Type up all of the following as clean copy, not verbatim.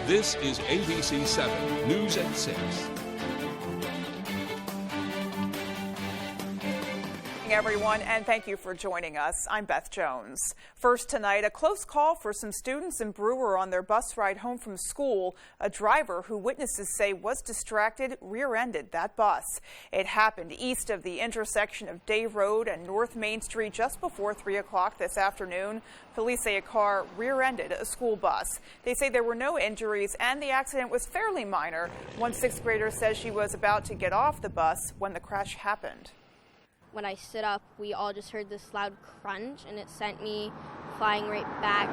This is ABC 7 News at 6. Everyone, and thank you for joining us. I'm Beth Jones. First tonight, a close call for some students in Brewer on their bus ride home from school. A driver who witnesses say was distracted rear-ended that bus. It happened east of the intersection of Day Road and North Main Street just before 3 o'clock this afternoon. Police say a car rear-ended a school bus. They say there were no injuries and the accident was fairly minor. One sixth grader says she was about to get off the bus when the crash happened. When I stood up, we all just heard this loud crunch, and it sent me flying right back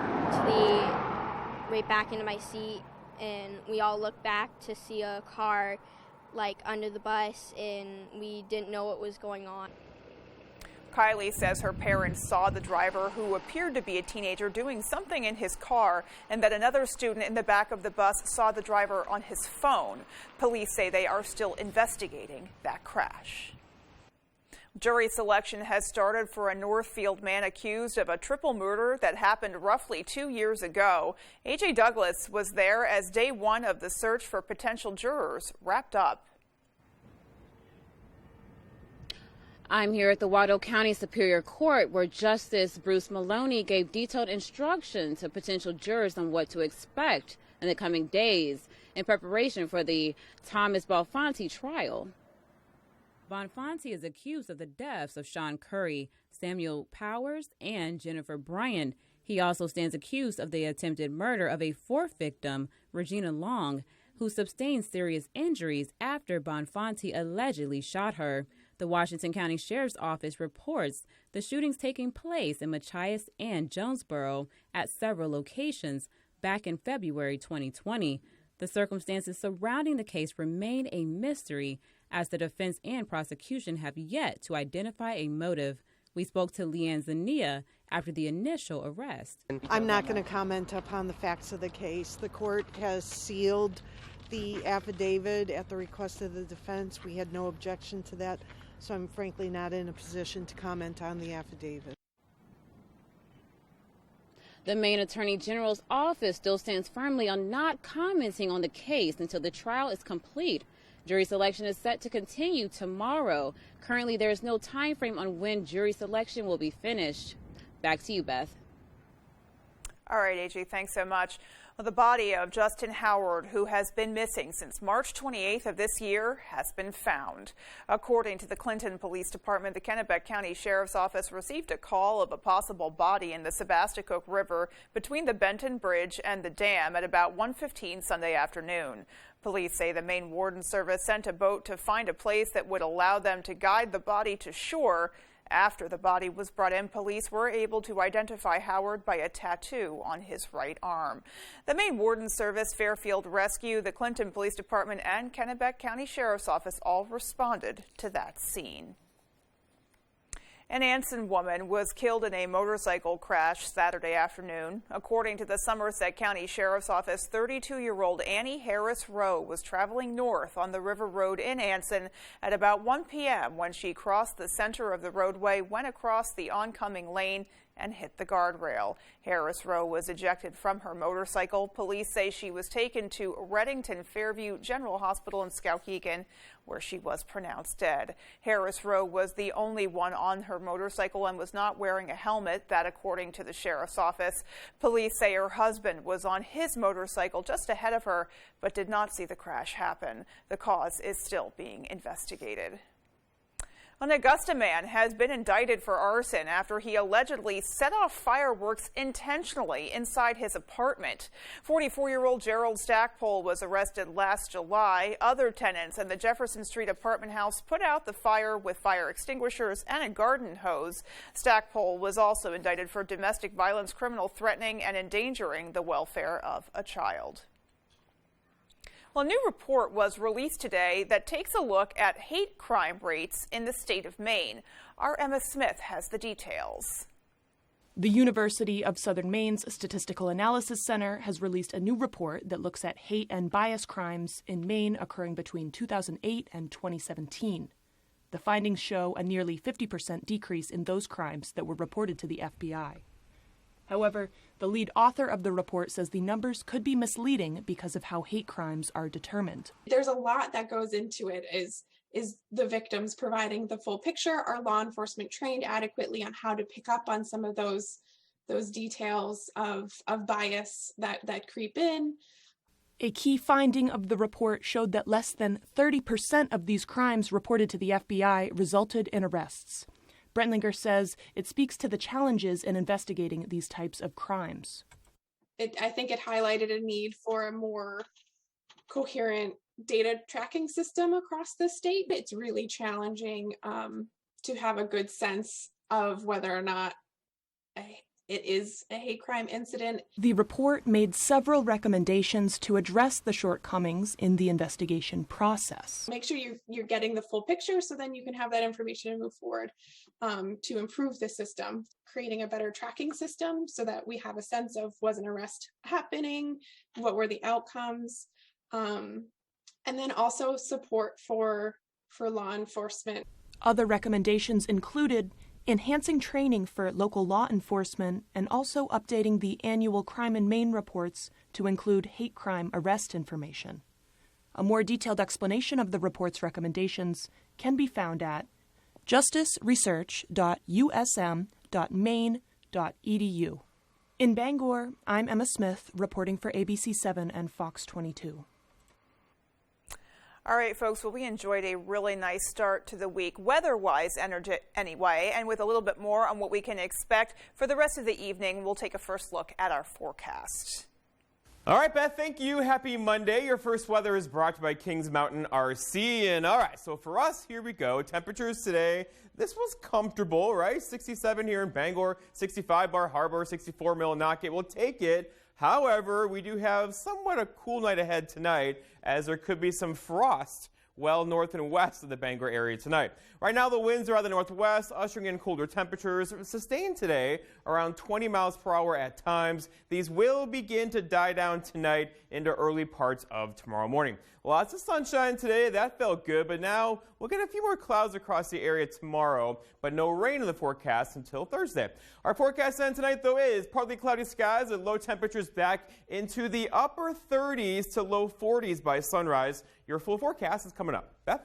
into my seat. And we all looked back to see a car under the bus, and we didn't know what was going on. Kylie says her parents saw the driver, who appeared to be a teenager, doing something in his car, and that another student in the back of the bus saw the driver on his phone. Police say they are still investigating that crash. Jury selection has started for a Northfield man accused of a triple murder that happened roughly 2 years ago. A.J. Douglas was there as day one of the search for potential jurors wrapped up. I'm here at the Waldo County Superior Court, where Justice Bruce Maloney gave detailed instructions to potential jurors on what to expect in the coming days in preparation for the Thomas Belfonte trial. Belfonte is accused of the deaths of Sean Curry, Samuel Powers, and Jennifer Bryant. He also stands accused of the attempted murder of a fourth victim, Regina Long, who sustained serious injuries after Belfonte allegedly shot her. The Washington County Sheriff's Office reports the shootings taking place in Machias and Jonesboro at several locations back in February 2020. The circumstances surrounding the case remain a mystery, as the defense and prosecution have yet to identify a motive. We spoke to Leanne Zania after the initial arrest. I'm not going to comment upon the facts of the case. The court has sealed the affidavit at the request of the defense. We had no objection to that, so I'm frankly not in a position to comment on the affidavit. The Maine Attorney General's office still stands firmly on not commenting on the case until the trial is complete. Jury selection is set to continue tomorrow. Currently, there is no time frame on when jury selection will be finished. Back to you, Beth. All right, AJ, thanks so much. Well, the body of Justin Howard, who has been missing since March 28th of this year, has been found. According to the Clinton Police Department, the Kennebec County Sheriff's Office received a call of a possible body in the Sebasticook River between the Benton Bridge and the dam at about 1:15 Sunday afternoon. Police say the Maine Warden Service sent a boat to find a place that would allow them to guide the body to shore. After the body was brought in, police were able to identify Howard by a tattoo on his right arm. The Maine Warden Service, Fairfield Rescue, the Clinton Police Department, and Kennebec County Sheriff's Office all responded to that scene. An Anson woman was killed in a motorcycle crash Saturday afternoon. According to the Somerset County Sheriff's Office, 32-year-old Annie Harris Rowe was traveling north on the River Road in Anson at about 1 p.m. when she crossed the center of the roadway, went across the oncoming lane, and hit the guardrail. Harris Rowe was ejected from her motorcycle. Police say she was taken to Reddington Fairview General Hospital in Skowhegan, where she was pronounced dead. Harris Rowe was the only one on her motorcycle and was not wearing a helmet, that according to the sheriff's office. Police say her husband was on his motorcycle just ahead of her, but did not see the crash happen. The cause is still being investigated. An Augusta man has been indicted for arson after he allegedly set off fireworks intentionally inside his apartment. 44-year-old Gerald Stackpole was arrested last July. Other tenants in the Jefferson Street apartment house put out the fire with fire extinguishers and a garden hose. Stackpole was also indicted for domestic violence, criminal threatening, and endangering the welfare of a child. Well, a new report was released today that takes a look at hate crime rates in the state of Maine. Our Emma Smith has the details. The University of Southern Maine's Statistical Analysis Center has released a new report that looks at hate and bias crimes in Maine occurring between 2008 and 2017. The findings show a nearly 50% decrease in those crimes that were reported to the FBI. However, the lead author of the report says the numbers could be misleading because of how hate crimes are determined. There's a lot that goes into it. Is the victims providing the full picture? Are law enforcement trained adequately on how to pick up on some of those details of bias that creep in? A key finding of the report showed that less than 30% of these crimes reported to the FBI resulted in arrests. Brentlinger says it speaks to the challenges in investigating these types of crimes. I think it highlighted a need for a more coherent data tracking system across the state. It's really challenging to have a good sense of whether or not it is a hate crime incident. The report made several recommendations to address the shortcomings in the investigation process. Make sure you're getting the full picture so then you can have that information and move forward to improve the system, creating a better tracking system so that we have a sense of, was an arrest happening, what were the outcomes, and then also support for law enforcement. Other recommendations included enhancing training for local law enforcement and also updating the annual Crime in Maine reports to include hate crime arrest information. A more detailed explanation of the report's recommendations can be found at justiceresearch.usm.maine.edu. In Bangor, I'm Emma Smith, reporting for ABC7 and Fox 22. All right, folks, well, we enjoyed a really nice start to the week, weather-wise anyway, and with a little bit more on what we can expect for the rest of the evening, we'll take a first look at our forecast. All right, Beth, thank you. Happy Monday. Your first weather is brought to you by Kings Mountain RC. And all right, so for us, here we go. Temperatures today, this was comfortable, right? 67 here in Bangor, 65 Bar Harbor, 64 Millinocket. We'll take it. However, we do have somewhat a cool night ahead tonight, as there could be some frost well north and west of the Bangor area tonight. Right now, the winds are out of the northwest, ushering in colder temperatures, sustained today around 20 miles per hour at times. These will begin to die down tonight into early parts of tomorrow morning. Lots of sunshine today. That felt good, but now we'll get a few more clouds across the area tomorrow, but no rain in the forecast until Thursday. Our forecast then tonight, though, is partly cloudy skies and low temperatures back into the upper 30s to low 40s by sunrise. Your full forecast is coming up. Beth?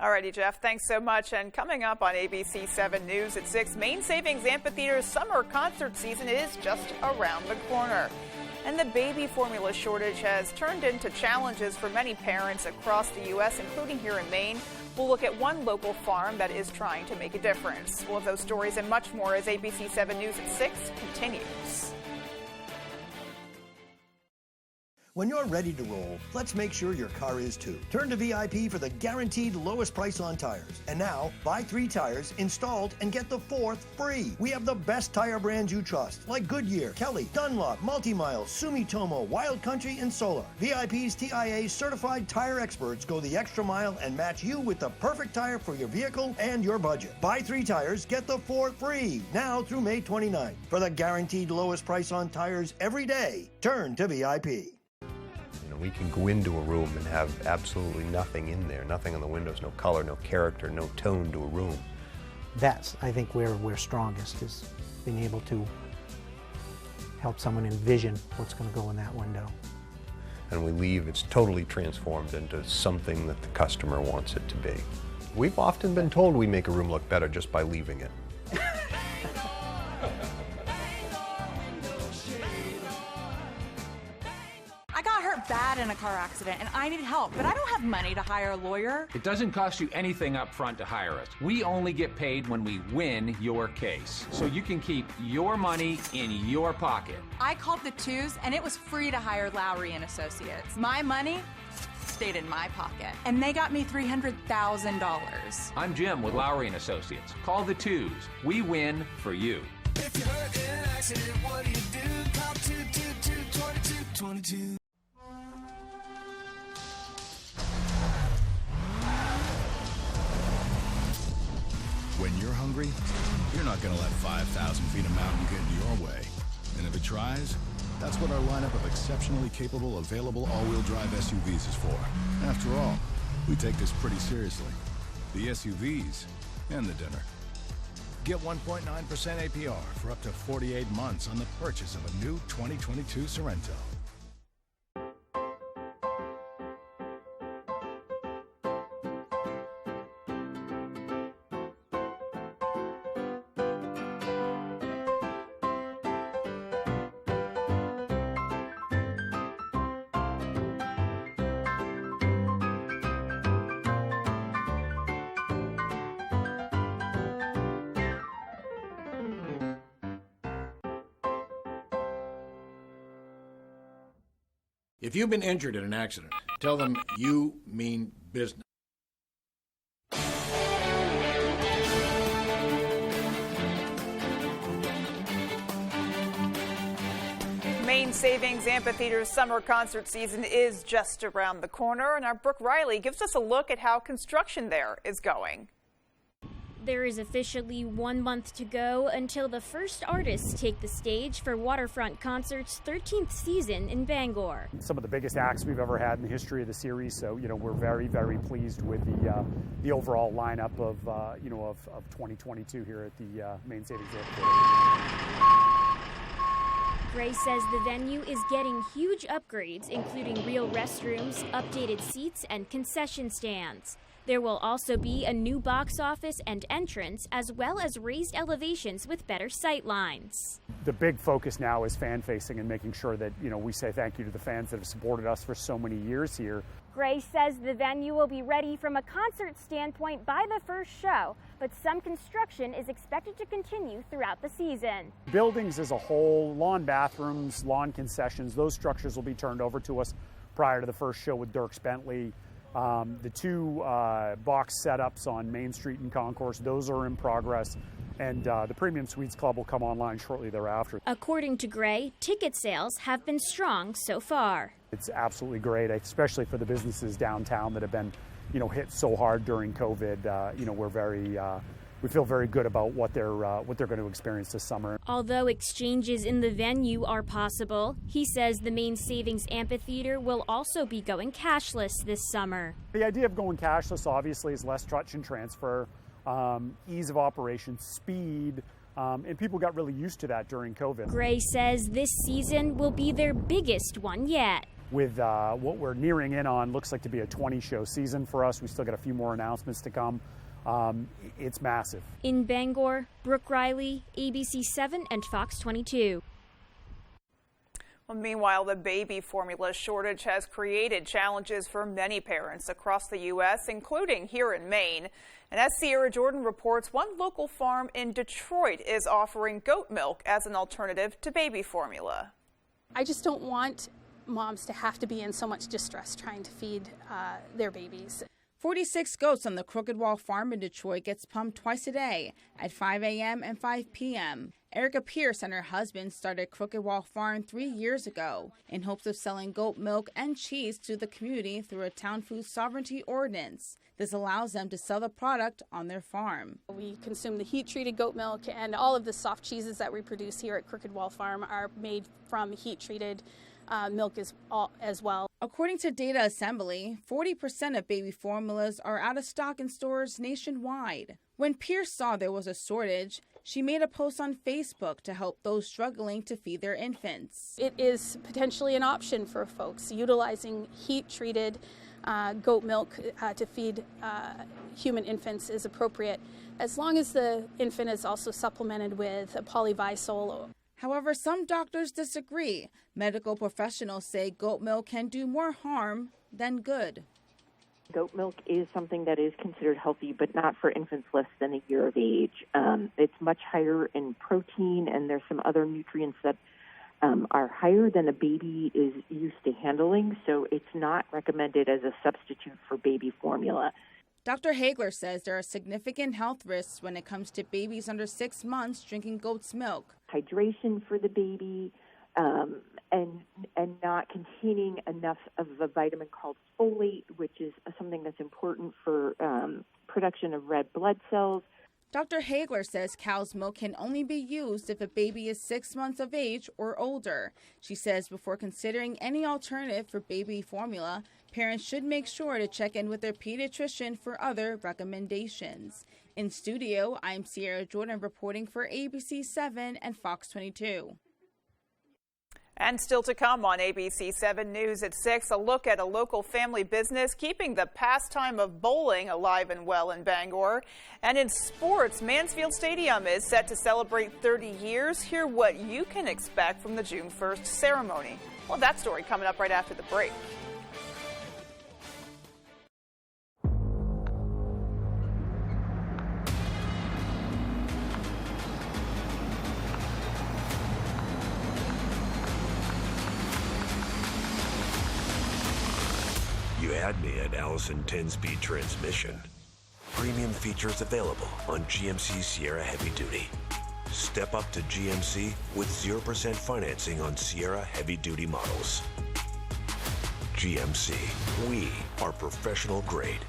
All righty, Jeff, thanks so much. And coming up on ABC 7 News at 6, Maine Savings Amphitheater's summer concert season is just around the corner. And the baby formula shortage has turned into challenges for many parents across the U.S., including here in Maine. We'll look at one local farm that is trying to make a difference. We'll have those stories and much more as ABC 7 News at 6 continues. When you're ready to roll, let's make sure your car is too. Turn to VIP for the guaranteed lowest price on tires. And now, buy 3 tires installed and get the 4th free. We have the best tire brands you trust, like Goodyear, Kelly, Dunlop, Multi-Mile, Sumitomo, Wild Country, and Solar. VIP's TIA certified tire experts go the extra mile and match you with the perfect tire for your vehicle and your budget. Buy 3 tires, get the 4th free. Now through May 29th. For the guaranteed lowest price on tires every day, turn to VIP. We can go into a room and have absolutely nothing in there, nothing on the windows, no color, no character, no tone to a room. That's, I think, where we're strongest, is being able to help someone envision what's going to go in that window. And we leave, it's totally transformed into something that the customer wants it to be. We've often been told we make a room look better just by leaving it. I got hurt bad in a car accident and I need help, but I don't have money to hire a lawyer. It doesn't cost you anything up front to hire us. We only get paid when we win your case, so you can keep your money in your pocket. I called the twos and it was free to hire Lowry and Associates. My money stayed in my pocket, and they got me $300,000. I'm Jim with Lowry and Associates. Call the twos. We win for you. If you're hurt in an accident, what do you do? Call 222-2222. When you're hungry, you're not going to let 5,000 feet of mountain get in your way. And if it tries, that's what our lineup of exceptionally capable, available all-wheel drive SUVs is for. After all, we take this pretty seriously. The SUVs and the dinner. Get 1.9% APR for up to 48 months on the purchase of a new 2022 Sorrento. If you've been injured in an accident, tell them you mean business. Maine Savings Amphitheater's summer concert season is just around the corner, and our Brooke Riley gives us a look at how construction there is going. There is officially 1 month to go until the first artists take the stage for Waterfront Concert's 13th season in Bangor. Some of the biggest acts we've ever had in the history of the series, so we're very, very pleased with the overall lineup of 2022 here at the Maine Savings Amphitheater. Gray says the venue is getting huge upgrades, including real restrooms, updated seats, and concession stands. There will also be a new box office and entrance, as well as raised elevations with better sight lines. The big focus now is fan-facing and making sure that, we say thank you to the fans that have supported us for so many years here. Gray says the venue will be ready from a concert standpoint by the first show, but some construction is expected to continue throughout the season. Buildings as a whole, lawn bathrooms, lawn concessions, those structures will be turned over to us prior to the first show with Dierks Bentley. The two box setups on Main Street and Concourse, those are in progress, and the Premium Suites Club will come online shortly thereafter. According to Gray, ticket sales have been strong so far. It's absolutely great, especially for the businesses downtown that have been, hit so hard during COVID. We feel very good about what they're going to experience this summer. Although exchanges in the venue are possible, he says the Maine Savings Amphitheater will also be going cashless this summer. The idea of going cashless obviously is less touch and transfer, ease of operation, speed, and people got really used to that during COVID. Gray says this season will be their biggest one yet. With what we're nearing in on, looks like to be a 20-show season for us. We still got a few more announcements to come. It's massive. In Bangor, Brooke Riley, ABC 7 and Fox 22. Well, meanwhile, the baby formula shortage has created challenges for many parents across the U.S., including here in Maine. And as Sierra Jordan reports, one local farm in Detroit is offering goat milk as an alternative to baby formula. I just don't want moms to have to be in so much distress trying to feed their babies. 46 goats on the Crooked Wall Farm in Detroit gets pumped twice a day at 5 a.m. and 5 p.m. Erica Pierce and her husband started Crooked Wall Farm 3 years ago in hopes of selling goat milk and cheese to the community through a town food sovereignty ordinance. This allows them to sell the product on their farm. We consume the heat-treated goat milk, and all of the soft cheeses that we produce here at Crooked Wall Farm are made from heat-treated milk as well. According to Data Assembly, 40% of baby formulas are out of stock in stores nationwide. When Pierce saw there was a shortage, she made a post on Facebook to help those struggling to feed their infants. It is potentially an option for folks utilizing heat-treated goat milk to feed human infants is appropriate, as long as the infant is also supplemented with a polyvisol. However, some doctors disagree. Medical professionals say goat milk can do more harm than good. Goat milk is something that is considered healthy, but not for infants less than a year of age. It's much higher in protein, and there's some other nutrients that are higher than a baby is used to handling, so it's not recommended as a substitute for baby formula. Dr. Hagler says there are significant health risks when it comes to babies under 6 months drinking goat's milk. Hydration for the baby, and not containing enough of a vitamin called folate, which is something that's important for production of red blood cells. Dr. Hagler says cow's milk can only be used if a baby is 6 months of age or older. She says before considering any alternative for baby formula, parents should make sure to check in with their pediatrician for other recommendations. In studio, I'm Sierra Jordan reporting for ABC 7 and Fox 22. And still to come on ABC 7 News at 6, a look at a local family business keeping the pastime of bowling alive and well in Bangor. And in sports, Mansfield Stadium is set to celebrate 30 years. Hear what you can expect from the June 1st ceremony. Well, that story coming up right after the break. You had me at Allison 10-speed transmission. Premium features available on GMC Sierra Heavy Duty. Step up to GMC with 0% financing on Sierra Heavy Duty models. GMC, we are professional grade.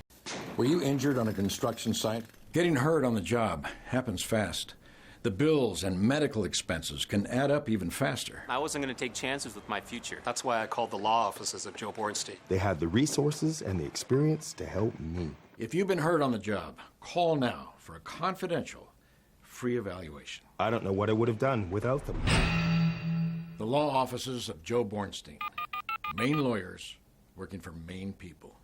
Were you injured on a construction site? Getting hurt on the job happens fast. The bills and medical expenses can add up even faster. I wasn't going to take chances with my future. That's why I called the law offices of Joe Bornstein. They had the resources and the experience to help me. If you've been hurt on the job, call now for a confidential, free evaluation. I don't know what I would have done without them. The law offices of Joe Bornstein. Maine lawyers working for Maine people.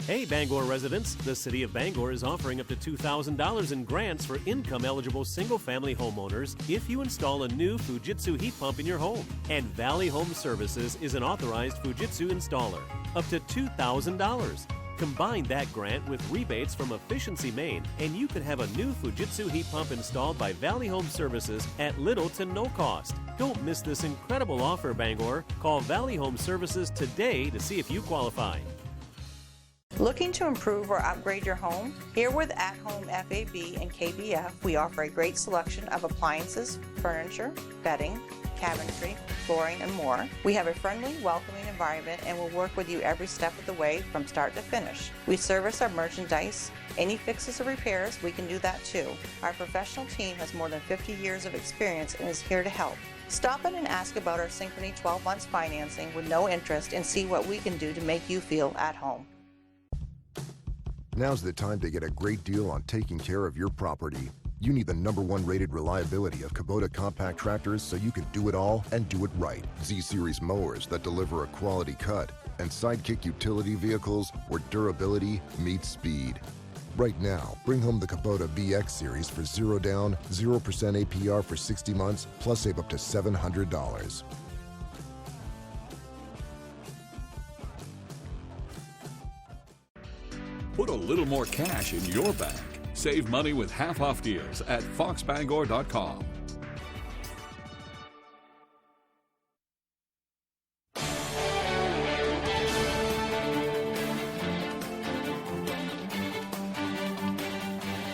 Hey Bangor residents, the City of Bangor is offering up to $2,000 in grants for income-eligible single-family homeowners if you install a new Fujitsu heat pump in your home. And Valley Home Services is an authorized Fujitsu installer. Up to $2,000. Combine that grant with rebates from Efficiency Maine, and you could have a new Fujitsu heat pump installed by Valley Home Services at little to no cost. Don't miss this incredible offer, Bangor. Call Valley Home Services today to see if you qualify. Looking to improve or upgrade your home? Here with At Home FAB and KBF, we offer a great selection of appliances, furniture, bedding, cabinetry, flooring, and more. We have a friendly, welcoming environment and will work with you every step of the way from start to finish. We service our merchandise. Any fixes or repairs, we can do that too. Our professional team has more than 50 years of experience and is here to help. Stop in and ask about our Synchrony 12 months financing with no interest and see what we can do to make you feel at home. Now's the time to get a great deal on taking care of your property. You need the #1 rated reliability of Kubota compact tractors so you can do it all and do it right. Z-Series mowers that deliver a quality cut, and Sidekick utility vehicles where durability meets speed. Right now, bring home the Kubota VX Series for 0 down, 0% APR for 60 months, plus save up to $700. Put a little more cash in your bank. Save money with half-off deals at foxbangor.com.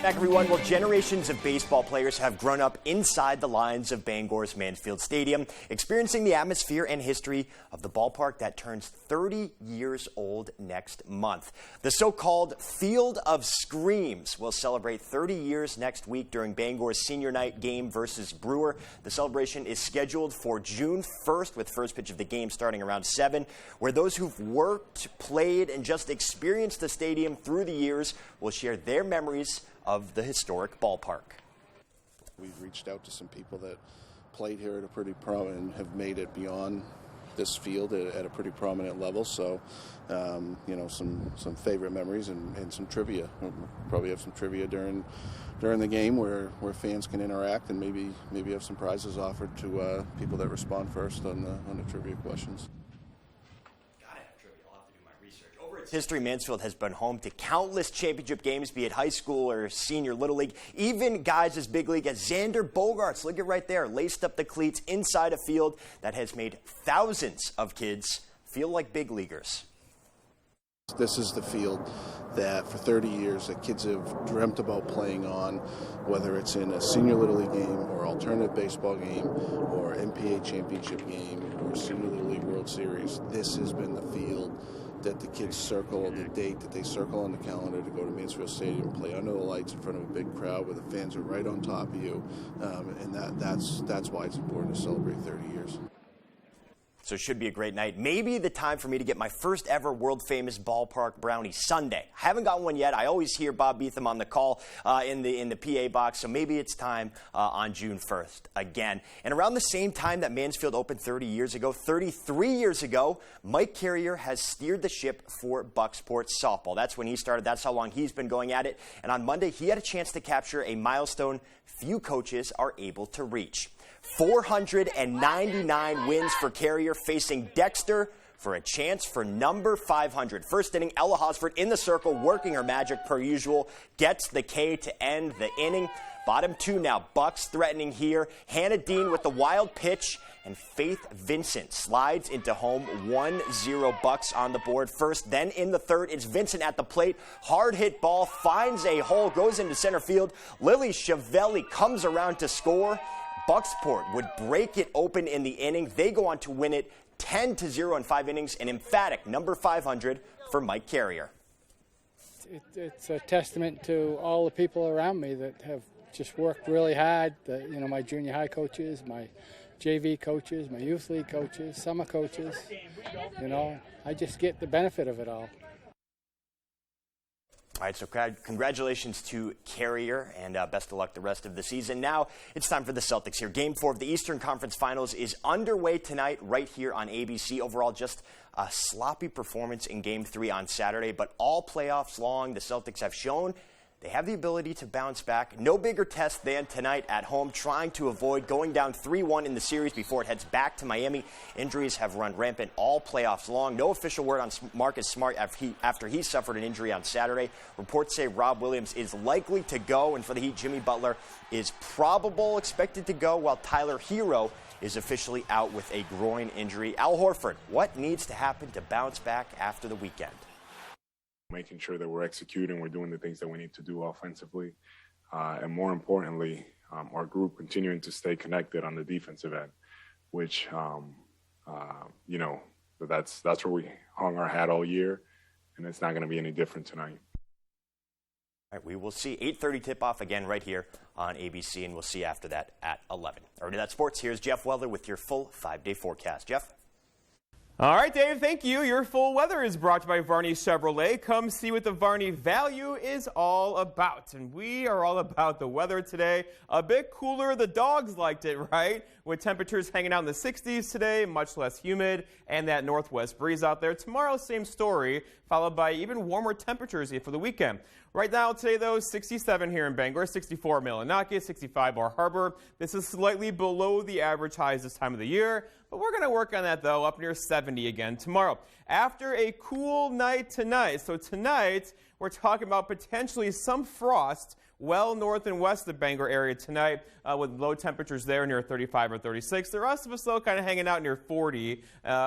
Back, everyone. Well, generations of baseball players have grown up inside the lines of Bangor's Mansfield Stadium, experiencing the atmosphere and history of the ballpark that turns 30 years old next month. The so-called Field of Screams will celebrate 30 years next week during Bangor's senior night game versus Brewer. The celebration is scheduled for June 1st, with first pitch of the game starting around 7, where those who've worked, played, and just experienced the stadium through the years will share their memories of the historic ballpark. We've reached out to some people that played here at a pretty and have made it beyond this field at a pretty prominent level. So, some favorite memories and some trivia. We'll probably have some trivia during the game where fans can interact and maybe have some prizes offered to people that respond first on the trivia questions. History, Mansfield has been home to countless championship games, be it high school or senior little league, even guys as big league as Xander Bogaerts. Look at right there, laced up the cleats inside a field that has made thousands of kids feel like big leaguers. This is the field that for 30 years that kids have dreamt about playing on, whether it's in a senior little league game or alternative baseball game or MPA championship game or senior little league World Series. This has been the field that the kids circle on the date that they circle on the calendar to go to Mansfield Stadium and play under the lights in front of a big crowd where the fans are right on top of you, and that's why it's important to celebrate 30 years. So it should be a great night. Maybe the time for me to get my first ever world-famous ballpark brownie sundae. I haven't gotten one yet. I always hear Bob Beetham on the call in the PA box, so maybe it's time on June 1st again. And around the same time that Mansfield opened 33 years ago, Mike Carrier has steered the ship for Bucksport softball. That's when he started. That's how long he's been going at it. And on Monday, he had a chance to capture a milestone few coaches are able to reach. 499 wins for Carrier, facing Dexter for a chance for number 500. First inning, Ella Hosford in the circle, working her magic per usual, gets the K to end the inning. Bottom two now, Bucks threatening here. Hannah Dean with the wild pitch, and Faith Vincent slides into home. 1-0 Bucks on the board first. Then in the third, it's Vincent at the plate. Hard hit ball, finds a hole, goes into center field. Lily Chiavelli comes around to score. Bucksport would break it open in the inning. They go on to win it 10-0 in 5 innings. An emphatic number 500 for Mike Carrier. It's a testament to all the people around me that have just worked really hard. My junior high coaches, my JV coaches, my youth league coaches, summer coaches. I just get the benefit of it all. All right, so congratulations to Carrier, and best of luck the rest of the season. Now it's time for the Celtics here. Game 4 of the Eastern Conference Finals is underway tonight right here on ABC. Overall, just a sloppy performance in Game 3 on Saturday, but all playoffs long, the Celtics have shown they have the ability to bounce back. No bigger test than tonight at home, trying to avoid going down 3-1 in the series before it heads back to Miami. Injuries have run rampant all playoffs long. No official word on Marcus Smart after he suffered an injury on Saturday. Reports say Rob Williams is likely to go, and for the Heat, Jimmy Butler is expected to go, while Tyler Hero is officially out with a groin injury. Al Horford, what needs to happen to bounce back after the weekend? Making sure that we're executing, we're doing the things that we need to do offensively, and more importantly, our group continuing to stay connected on the defensive end, which, that's where we hung our hat all year, and it's not going to be any different tonight. All right, we will see 8:30 tip-off again right here on ABC, and we'll see after that at 11. All right, that's sports. Here's Jeff Weller with your full 5-day forecast. Jeff? All right, Dave, thank you. Your full weather is brought to you by Varney Chevrolet. Come see what the Varney value is all about. And we are all about the weather today. A bit cooler. The dogs liked it, right? With temperatures hanging out in the 60s today, much less humid, and that northwest breeze out there. Tomorrow, same story, followed by even warmer temperatures for the weekend. Right now, today, though, 67 here in Bangor, 64 Millinocket, 65 Bar Harbor. This is slightly below the average highs this time of the year, but we're going to work on that, though, up near 70 again tomorrow. After a cool night tonight, so tonight, we're talking about potentially some frost well north and west of the Bangor area tonight with low temperatures there near 35 or 36. The rest of us, though, kind of hanging out near 40.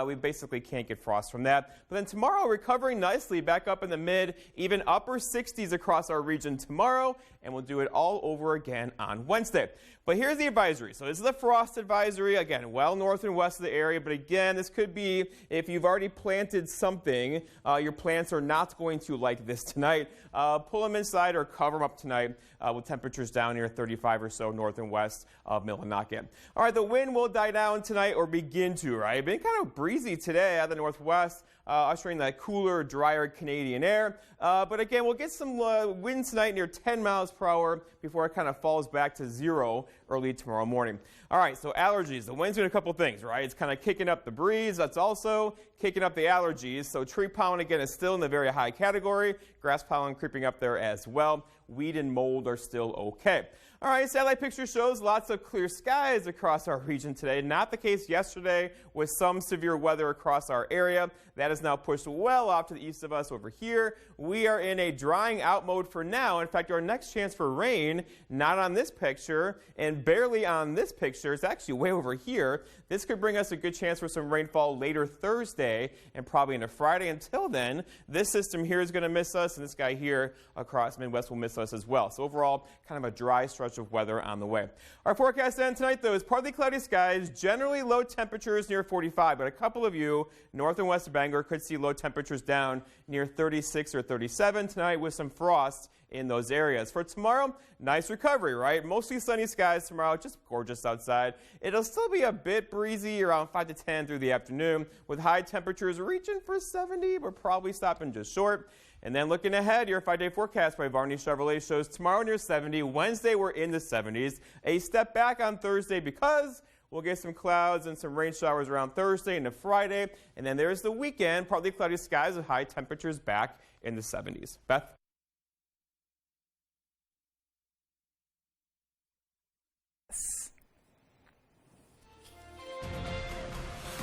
We basically can't get frost from that. But then tomorrow, recovering nicely back up in the mid, even upper 60s across our region tomorrow, and we'll do it all over again on Wednesday. But here's the advisory. So this is the frost advisory, again, well north and west of the area. But again, this could be if you've already planted something, your plants are not going to like this tonight. Pull them inside or cover them up tonight with temperatures down near 35 or so north and west of Millinocket. All right, the wind will die down tonight or begin to, right? Been kind of breezy today out of the northwest, ushering that cooler, drier Canadian air. But again, we'll get some wind tonight near 10 miles per hour before it kind of falls back to 0 early tomorrow morning. All right, so allergies. The wind's doing a couple things, right? It's kind of kicking up the breeze. That's also kicking up the allergies. So tree pollen, again, is still in the very high category. Grass pollen creeping up there as well. Weed and mold are still okay. All right, satellite picture shows lots of clear skies across our region today. Not the case yesterday with some severe weather across our area. That is now pushed well off to the east of us over here. We are in a drying out mode for now. In fact, our next chance for rain, not on this picture and barely on this picture, it's actually way over here. This could bring us a good chance for some rainfall later Thursday and probably into Friday. Until then, this system here is going to miss us, and this guy here across Midwest will miss us as well. So overall, kind of a dry stretch stretch of weather on the way. Our forecast then tonight, though, is partly cloudy skies, generally low temperatures near 45, but a couple of you north and west of Bangor could see low temperatures down near 36 or 37 tonight with some frost in those areas. For tomorrow, nice recovery, right? Mostly sunny skies tomorrow, just gorgeous outside. It'll still be a bit breezy around 5 to 10 through the afternoon with high temperatures reaching for 70, but probably stopping just short. And then looking ahead, your 5-day forecast by Varney Chevrolet shows tomorrow near 70. Wednesday, we're in the 70s. A step back on Thursday because we'll get some clouds and some rain showers around Thursday into Friday. And then there's the weekend, partly cloudy skies with high temperatures back in the 70s. Beth?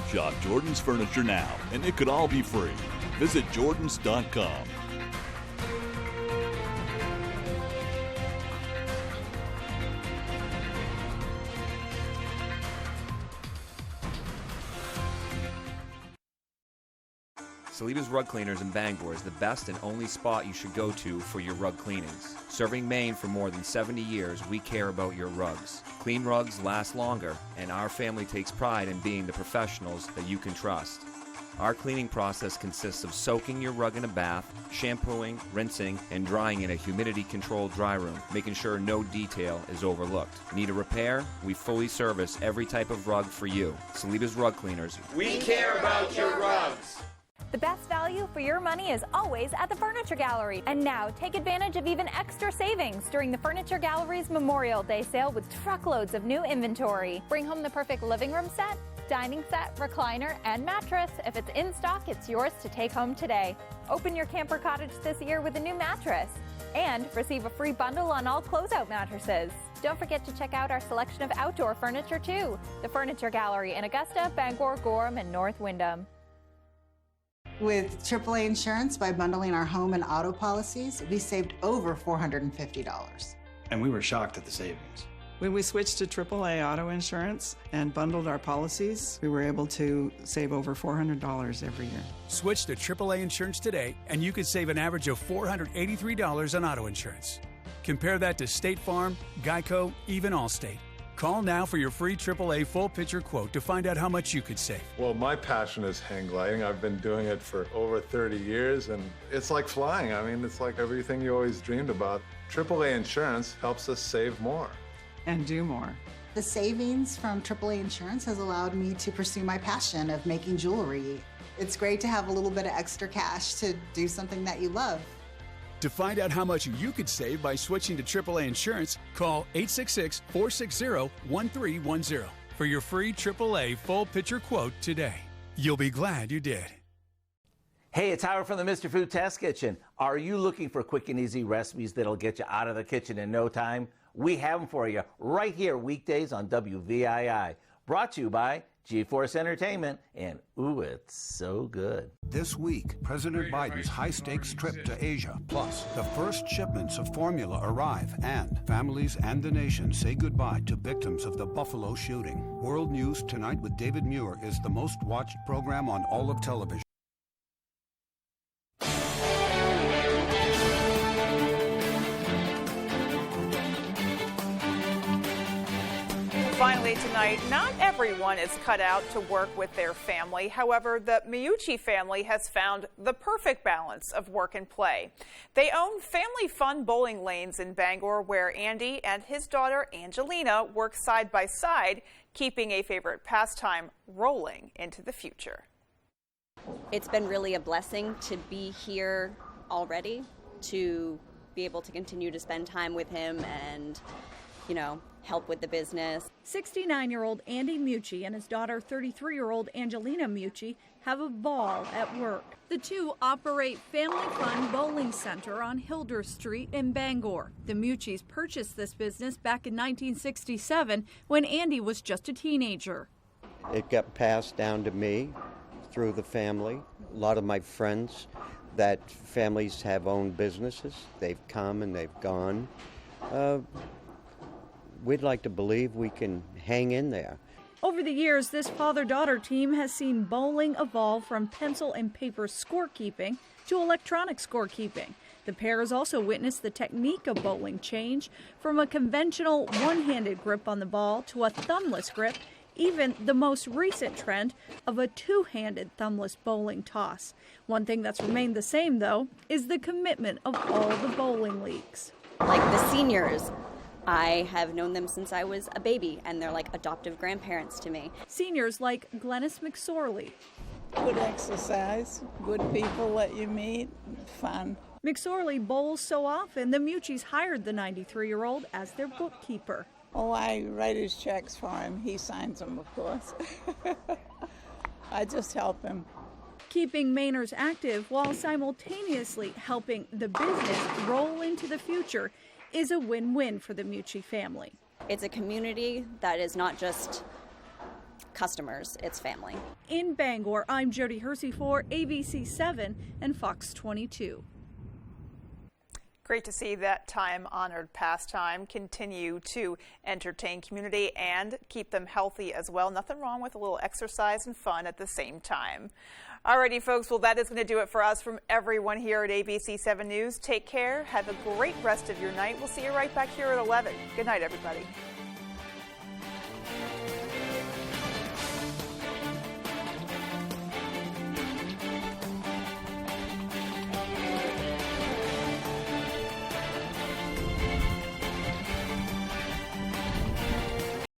Shop Jordan's Furniture now, and it could all be free. Visit Jordans.com. Saliba's Rug Cleaners in Bangor is the best and only spot you should go to for your rug cleanings. Serving Maine for more than 70 years, we care about your rugs. Clean rugs last longer, and our family takes pride in being the professionals that you can trust. Our cleaning process consists of soaking your rug in a bath, shampooing, rinsing, and drying in a humidity-controlled dry room, making sure no detail is overlooked. Need a repair? We fully service every type of rug for you. Saliba's Rug Cleaners. We care about your rugs. The best value for your money is always at the Furniture Gallery. And now, take advantage of even extra savings during the Furniture Gallery's Memorial Day sale with truckloads of new inventory. Bring home the perfect living room set, dining set, recliner, and mattress. If it's in stock, it's yours to take home today. Open your camper cottage this year with a new mattress. And receive a free bundle on all closeout mattresses. Don't forget to check out our selection of outdoor furniture, too. The Furniture Gallery in Augusta, Bangor, Gorham, and North Windham. With AAA Insurance, by bundling our home and auto policies, we saved over $450. And we were shocked at the savings. When we switched to AAA auto insurance and bundled our policies, we were able to save over $400 every year. Switch to AAA Insurance today, and you could save an average of $483 on auto insurance. Compare that to State Farm, Geico, even Allstate. Call now for your free AAA full picture quote to find out how much you could save. Well, my passion is hang gliding. I've been doing it for over 30 years, and it's like flying. I mean, it's like everything you always dreamed about. AAA Insurance helps us save more. And do more. The savings from AAA Insurance has allowed me to pursue my passion of making jewelry. It's great to have a little bit of extra cash to do something that you love. To find out how much you could save by switching to AAA Insurance, call 866-460-1310 for your free AAA full picture quote today. You'll be glad you did. Hey, it's Howard from the Mr. Food Test Kitchen. Are you looking for quick and easy recipes that'll get you out of the kitchen in no time? We have them for you right here weekdays on WVII. Brought to you by GeForce Entertainment, and ooh, it's so good. This week, President Biden's high-stakes trip to Asia, plus the first shipments of formula arrive, and families and the nation say goodbye to victims of the Buffalo shooting. World News Tonight with David Muir is the most-watched program on all of television. Finally tonight, not everyone is cut out to work with their family. However, the Miucci family has found the perfect balance of work and play. They own family fun bowling lanes in Bangor where Andy and his daughter Angelina work side by side, keeping a favorite pastime rolling into the future. It's been really a blessing to be here already, to be able to continue to spend time with him and, help with the business. 69-year-old Andy Miucci and his daughter, 33-year-old Angelina Miucci, have a ball at work. The two operate Family Fun Bowling Center on Hilder Street in Bangor. The Miuccis purchased this business back in 1967 when Andy was just a teenager. It got passed down to me through the family. A lot of my friends that families have owned businesses, they've come and they've gone. We'd like to believe we can hang in there. Over the years, this father-daughter team has seen bowling evolve from pencil and paper scorekeeping to electronic scorekeeping. The pair has also witnessed the technique of bowling change from a conventional one-handed grip on the ball to a thumbless grip, even the most recent trend of a two-handed thumbless bowling toss. One thing that's remained the same, though, is the commitment of all the bowling leagues. Like the seniors, I have known them since I was a baby, and they're like adoptive grandparents to me. Seniors like Glennis McSorley. Good exercise, good people that you meet, fun. McSorley bowls so often, the Mucci's hired the 93-year-old as their bookkeeper. Oh, I write his checks for him. He signs them, of course. I just help him. Keeping Mainers active while simultaneously helping the business roll into the future is a win-win for the Mucci family. It's a community that is not just customers, it's family. In Bangor, I'm Jody Hersey for ABC 7 and Fox 22. Great to see that time-honored pastime continue to entertain community and keep them healthy as well. Nothing wrong with a little exercise and fun at the same time. Alrighty, folks, well, that is going to do it for us from everyone here at ABC 7 News. Take care. Have a great rest of your night. We'll see you right back here at 11. Good night, everybody.